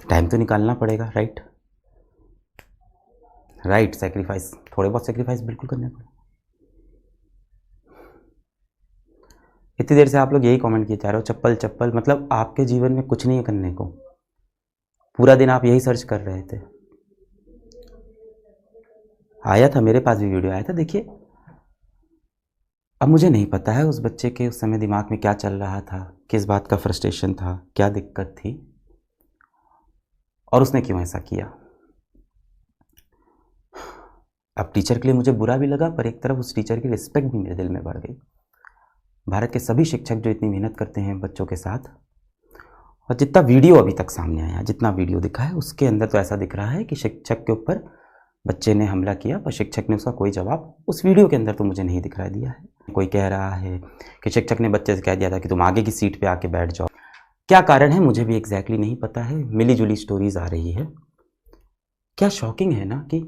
Time तो निकालना पड़ेगा, राइट राइट। सेक्रीफाइस, थोड़े बहुत सेक्रीफाइस बिल्कुल करने पड़े। इतनी देर से आप लोग यही कमेंट किए जा रहे हो, चप्पल चप्पल, मतलब आपके जीवन में कुछ नहीं है करने को, पूरा दिन आप यही सर्च कर रहे थे। आया था, मेरे पास भी वीडियो आया था, देखिए। अब मुझे नहीं पता है उस बच्चे के उस समय दिमाग में क्या चल रहा था, किस बात का फ्रस्ट्रेशन था, क्या दिक्कत थी, और उसने क्यों ऐसा किया। अब टीचर के लिए मुझे बुरा भी लगा, पर एक तरफ उस टीचर की रिस्पेक्ट भी मेरे दिल में बढ़ गई। भारत के सभी शिक्षक जो इतनी मेहनत करते हैं बच्चों के साथ, और जितना वीडियो अभी तक सामने आया, जितना वीडियो दिखा है, उसके अंदर तो ऐसा दिख रहा है कि शिक्षक के ऊपर बच्चे ने हमला किया, पर शिक्षक ने उसका कोई जवाब उस वीडियो के अंदर तो मुझे नहीं दिखाई दिया है। कोई कह रहा है कि शिक्षक ने बच्चे से कह दिया था कि तुम आगे की सीट पे आके बैठ जाओ। क्या कारण है मुझे भी एग्जैक्टली नहीं पता है, मिली जुली स्टोरीज आ रही है। क्या शॉकिंग है ना, कि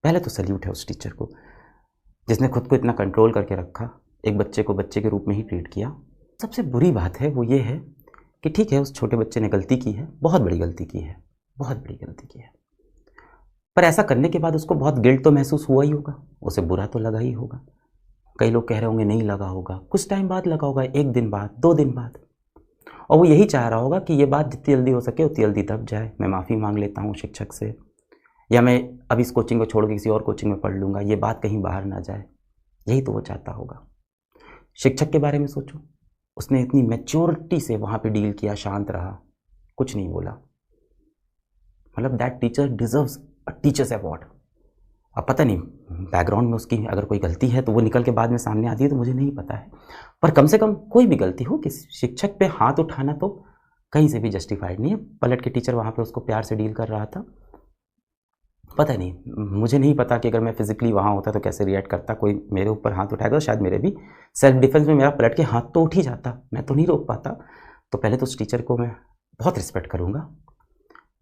पहले तो सल्यूट है उस टीचर को जिसने खुद को इतना कंट्रोल करके रखा, एक बच्चे को बच्चे के रूप में ही ट्रीट किया। सबसे बुरी बात है वो ये है कि ठीक है, उस छोटे बच्चे ने गलती की है, बहुत बड़ी गलती की है, बहुत बड़ी गलती की है, पर ऐसा करने के बाद उसको बहुत गिल्ट तो महसूस हुआ ही होगा, उसे बुरा तो लगा ही होगा। कई लोग कह रहे होंगे नहीं लगा होगा, कुछ टाइम बाद लगा होगा, 1 दिन बाद, 2 दिन बाद, और वो यही चाह रहा होगा कि ये बात जितनी जल्दी हो सके उतनी जल्दी दब जाए, मैं माफ़ी मांग लेता हूँ शिक्षक से, या मैं अब इस कोचिंग को छोड़ के किसी और कोचिंग में पढ़ लूँगा, ये बात कहीं बाहर ना जाए, यही तो वो चाहता होगा। शिक्षक के बारे में सोचो, उसने इतनी मैच्योरिटी से वहाँ पे डील किया, शांत रहा, कुछ नहीं बोला, मतलब that teacher deserves a teachers award. अब पता नहीं बैकग्राउंड में उसकी अगर कोई गलती है तो वो निकल के बाद में सामने आती है तो मुझे नहीं पता है, पर कम से कम कोई भी गलती हो, कि शिक्षक पे हाथ उठाना तो कहीं से भी जस्टिफाइड नहीं है। पलट के टीचर वहाँ पे उसको प्यार से डील कर रहा था। पता नहीं, मुझे नहीं पता कि अगर मैं फिजिकली वहाँ होता तो कैसे रिएक्ट करता, कोई मेरे ऊपर हाथ उठाएगा तो शायद मेरे भी सेल्फ डिफेंस में मेरा पलट के हाथ तो उठ ही जाता, मैं तो नहीं रोक पाता। तो पहले तो उस टीचर को मैं बहुत रिस्पेक्ट करूँगा।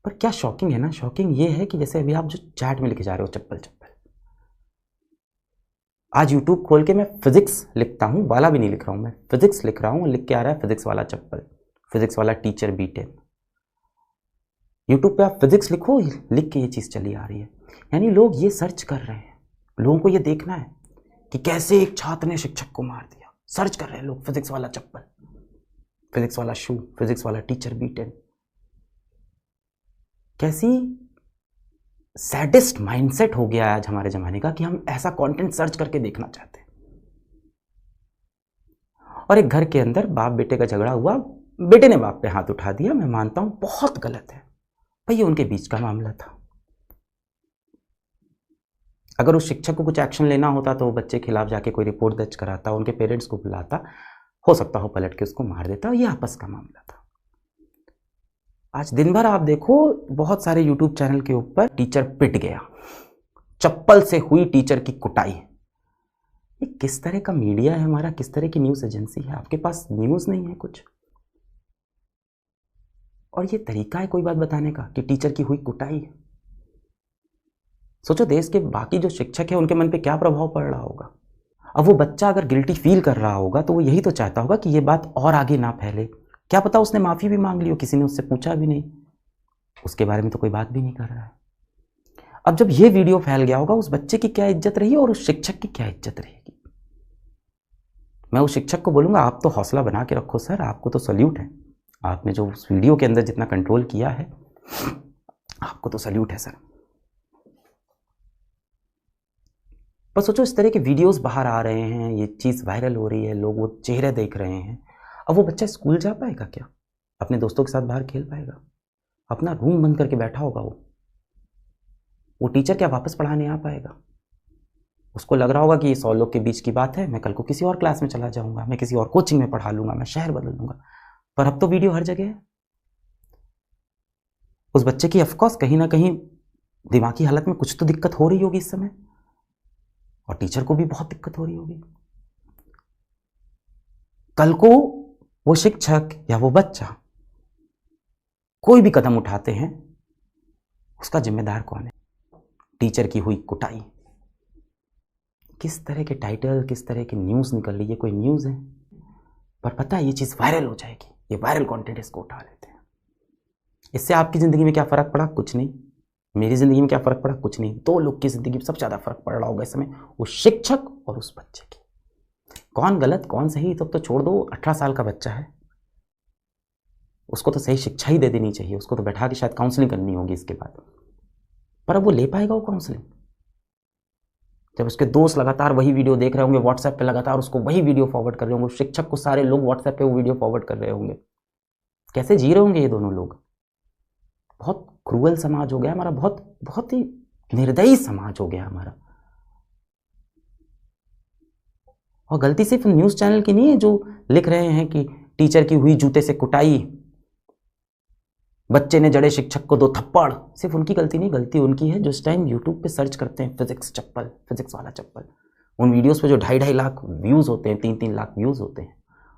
पर क्या शॉकिंग है ना, शॉकिंग ये है कि जैसे अभी आप जो चैट में लिखे जा रहे हो चप्पल चप्पल, आज यूट्यूब खोल के मैं फिजिक्स लिखता हूँ, वाला भी नहीं लिख रहा हूँ, मैं फिजिक्स लिख रहा हूँ, लिख के आ रहा है फिजिक्स वाला चप्पल, फिजिक्स वाला टीचर B10। यूट्यूब पे आप फिजिक्स लिखो, लिख के ये चीज़ चली आ रही है। यानी लोग ये सर्च कर रहे हैं, लोगों को ये देखना है कि कैसे एक छात्र ने शिक्षक को मार दिया, सर्च कर रहे हैं लोग, फिजिक्स वाला चप्पल, फिजिक्स वाला शू, फिजिक्स वाला टीचर B10। कैसी सैडिस्ट माइंडसेट हो गया है आज हमारे ज़माने का कि हम ऐसा कंटेंट सर्च करके देखना चाहते हैं। और एक घर के अंदर बाप बेटे का झगड़ा हुआ, बेटे ने बाप पे हाथ उठा दिया, मैं मानता हूं बहुत गलत है भाई, ये उनके बीच का मामला था। अगर उस शिक्षक को कुछ एक्शन लेना होता तो वो बच्चे के खिलाफ जाके कोई रिपोर्ट दर्ज कराता, उनके पेरेंट्स को बुलाता, हो सकता हो पलट के उसको मार देता, ये आपस का मामला था। आज दिन भर आप देखो बहुत सारे यूट्यूब चैनल के ऊपर टीचर पिट गया, चप्पल से हुई टीचर की कुटाई। ये किस तरह का मीडिया है हमारा, किस तरह की न्यूज़ एजेंसी है, आपके पास न्यूज़ नहीं है कुछ, और ये तरीका है कोई बात बताने का कि टीचर की हुई कुटाई। सोचो देश के बाकी जो शिक्षक है उनके मन पे क्या प्रभाव पड़ रहा होगा। अब वो बच्चा अगर गिल्टी फील कर रहा होगा तो वो यही तो चाहता होगा कि ये बात और आगे ना फैले। क्या पता उसने माफ़ी भी मांग ली हो, किसी ने उससे पूछा भी नहीं, उसके बारे में तो कोई बात भी नहीं कर रहा है। अब जब ये वीडियो फैल गया होगा, उस बच्चे की क्या इज्जत रही और उस शिक्षक की क्या इज्जत रहेगी। मैं उस शिक्षक को बोलूँगा आप तो हौसला बना के रखो सर, आपको तो सल्यूट है, आपने जो उस वीडियो के अंदर जितना कंट्रोल किया है, आपको तो सल्यूट है सर। पर सोचो इस तरह के वीडियोस बाहर आ रहे हैं, ये चीज़ वायरल हो रही है, लोग वो चेहरे देख रहे हैं। अब वो बच्चा स्कूल जा पाएगा क्या, अपने दोस्तों के साथ बाहर खेल पाएगा, अपना रूम बंद करके बैठा होगा वो टीचर क्या वापस पढ़ाने आ पाएगा। उसको लग रहा होगा कि ये 100 लोग के बीच की बात है, मैं कल को किसी और क्लास में चला जाऊंगा, मैं किसी और कोचिंग में पढ़ा लूंगा, मैं शहर बदल दूंगा। पर अब तो वीडियो हर जगह है। उस बच्चे की ऑफकोर्स कहीं ना कहीं दिमागी हालत में कुछ तो दिक्कत हो रही होगी इस समय, और टीचर को भी बहुत दिक्कत हो रही होगी। कल को वो शिक्षक या वो बच्चा कोई भी कदम उठाते हैं, उसका जिम्मेदार कौन है। टीचर की हुई कुटाई, किस तरह के टाइटल, किस तरह की न्यूज़ निकल रही है, कोई न्यूज़ है, पर पता है ये चीज़ वायरल हो जाएगी, ये वायरल कंटेंट इसको उठा लेते हैं। इससे आपकी ज़िंदगी में क्या फ़र्क पड़ा? कुछ नहीं। मेरी ज़िंदगी में क्या फ़र्क पड़ा? कुछ नहीं। 2 लोग की ज़िंदगी में सबसे ज़्यादा फ़र्क पड़ रहा होगा इस समय, वो शिक्षक और उस बच्चे की। कौन गलत कौन सही तो छोड़ दो, 18 साल का बच्चा है, उसको तो सही शिक्षा ही दे देनी चाहिए। उसको तो बैठा के शायद काउंसलिंग करनी होगी इसके बाद, पर अब वो ले पाएगा वो काउंसलिंग? जब उसके दोस्त लगातार वही वीडियो देख रहे होंगे व्हाट्सएप पे, लगातार उसको वही वीडियो फॉरवर्ड कर रहे होंगे, शिक्षक को सारे लोग व्हाट्सएप पे वो वीडियो फॉरवर्ड कर रहे होंगे, कैसे जी रहे होंगे ये दोनों लोग? बहुत क्रूअल समाज हो गया हमारा, बहुत बहुत ही निर्दयी समाज हो गया हमारा। और गलती सिर्फ न्यूज़ चैनल की नहीं है जो लिख रहे हैं कि टीचर की हुई जूते से कुटाई, बच्चे ने जड़े शिक्षक को 2 थप्पड़। सिर्फ उनकी गलती नहीं, गलती उनकी है जो इस टाइम यूट्यूब पे सर्च करते हैं फिजिक्स चप्पल, फिजिक्स वाला चप्पल। उन वीडियोस पे जो 2.5 लाख व्यूज़ होते हैं, 3-3 लाख व्यूज़ होते हैं।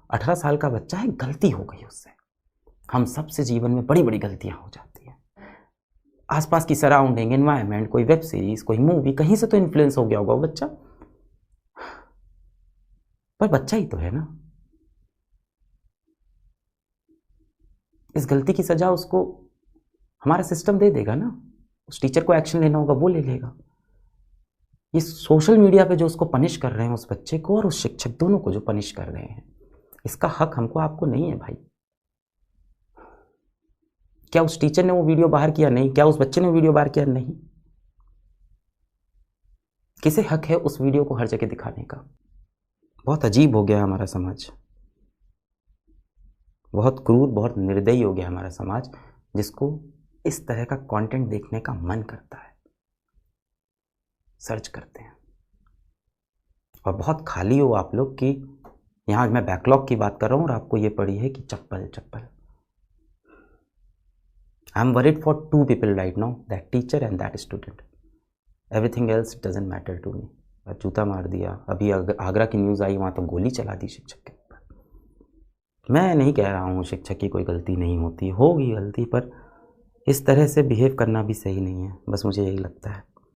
18 साल का बच्चा है, गलती हो गई उससे। हम सबसे जीवन में बड़ी बड़ी गलतियां हो जाती हैं। आसपास की सराउंडिंग, एनवायरनमेंट, कोई वेब सीरीज, कोई मूवी, कहीं से तो इन्फ्लुएंस हो गया होगा वो बच्चा, पर बच्चा ही तो है ना। इस गलती की सजा उसको हमारा सिस्टम दे देगा ना। उस टीचर को एक्शन लेना होगा, वो ले लेगा। ये सोशल मीडिया पे जो उसको पनिश कर रहे हैं उस बच्चे को और उस शिक्षक दोनों को जो पनिश कर रहे हैं, इसका हक हमको आपको नहीं है भाई। क्या उस टीचर ने वो वीडियो बाहर किया? नहीं। क्या उस बच्चे ने वीडियो बाहर किया? नहीं। किसे हक है उस वीडियो को हर जगह दिखाने का? बहुत अजीब हो गया हमारा समाज, बहुत क्रूर, बहुत निर्दयी हो गया हमारा समाज, जिसको इस तरह का कंटेंट देखने का मन करता है, सर्च करते हैं। और बहुत खाली हो आप लोग कि यहाँ मैं बैकलॉग की बात कर रहा हूँ और आपको ये पड़ी है कि चप्पल चप्पल। I am worried for 2 people right now, that teacher and that student. Everything else doesn't matter to me. जूता मार दिया, अभी आगरा की न्यूज़ आई, वहाँ तो गोली चला दी शिक्षक के ऊपर। मैं नहीं कह रहा हूँ शिक्षक की कोई गलती नहीं होती, होगी गलती, पर इस तरह से बिहेव करना भी सही नहीं है, बस मुझे यही लगता है।